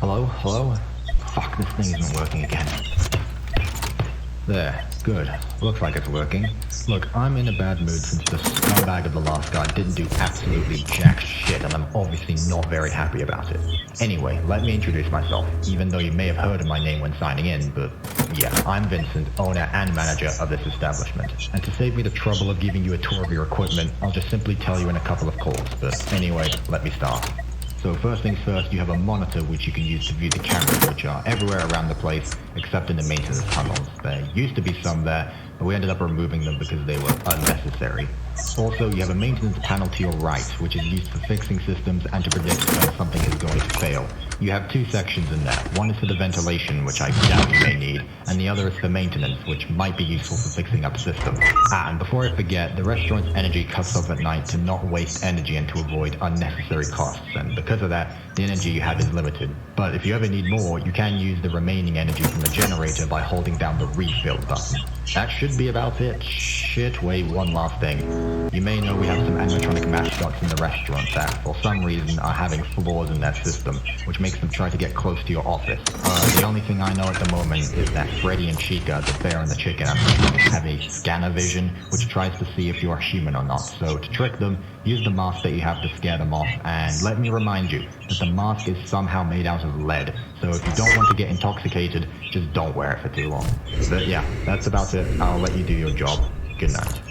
Hello? Hello? Fuck, this thing isn't working again. There. Good. Looks like it's working. Look, I'm in a bad mood since the scumbag of the last guy didn't do absolutely jack shit, and I'm obviously not very happy about it. Anyway, let me introduce myself, even though you may have heard of my name when signing in, but yeah, I'm Vincent, owner and manager of this establishment. And to save me the trouble of giving you a tour of your equipment, I'll just simply tell you in a couple of calls, but anyway, let me start. So first things first, you have a monitor which you can use to view the cameras, which are everywhere around the place, except in the maintenance tunnels. There used to be some there, but we ended up removing them because they were unnecessary. Also, you have a maintenance panel to your right, which is used for fixing systems and to predict when something is going to fail. You have two sections in there. One is for the ventilation, which I doubt you may need, and the other is for maintenance, which might be useful for fixing up systems. And before I forget, the restaurant's energy cuts off at night to not waste energy and to avoid unnecessary costs, and because of that, the energy you have is limited. But if you ever need more, you can use the remaining energy from the generator by holding down the refill button. That should be about it. Shit, wait, one last thing. You may know we have some animatronic mascots in the restaurant that, for some reason, are having flaws in their system, which makes them try to get close to your office. The only thing I know at the moment is that Freddy and Chica, the bear and the chicken, have a scanner vision, which tries to see if you are human or not. So to trick them, use the mask that you have to scare them off, and let me remind you that the mask is somehow made out of lead, so if you don't want to get intoxicated, just don't wear it for too long. But yeah, that's about it. I'll let you do your job. Good night.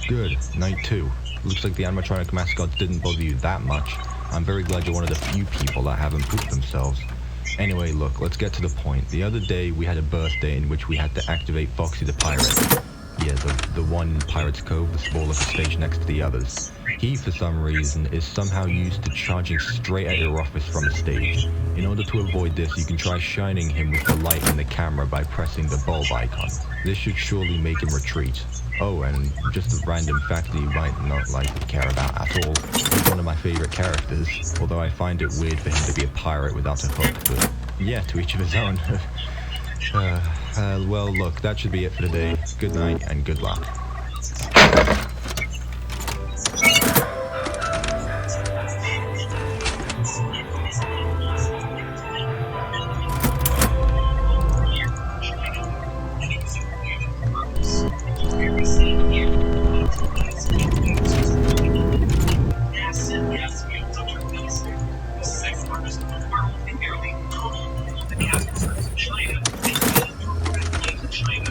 Good. Night 2. Looks like the animatronic mascots didn't bother you that much. I'm very glad you're one of the few people that haven't pooped themselves. Anyway, look, let's get to the point. The other day, we had a birthday in which we had to activate Foxy the Pirate. Yeah, the one in Pirate's Cove, the smaller stage next to the others. He, for some reason, is somehow used to charging straight at your office from the stage. In order to avoid this, you can try shining him with the light in the camera by pressing the bulb icon. This should surely make him retreat. Oh, and just a random fact that you might not care about at all. He's one of my favorite characters, although I find it weird for him to be a pirate without a hook, but yeah, to each of his own. Well, look, that should be it for today. Good night and good luck. China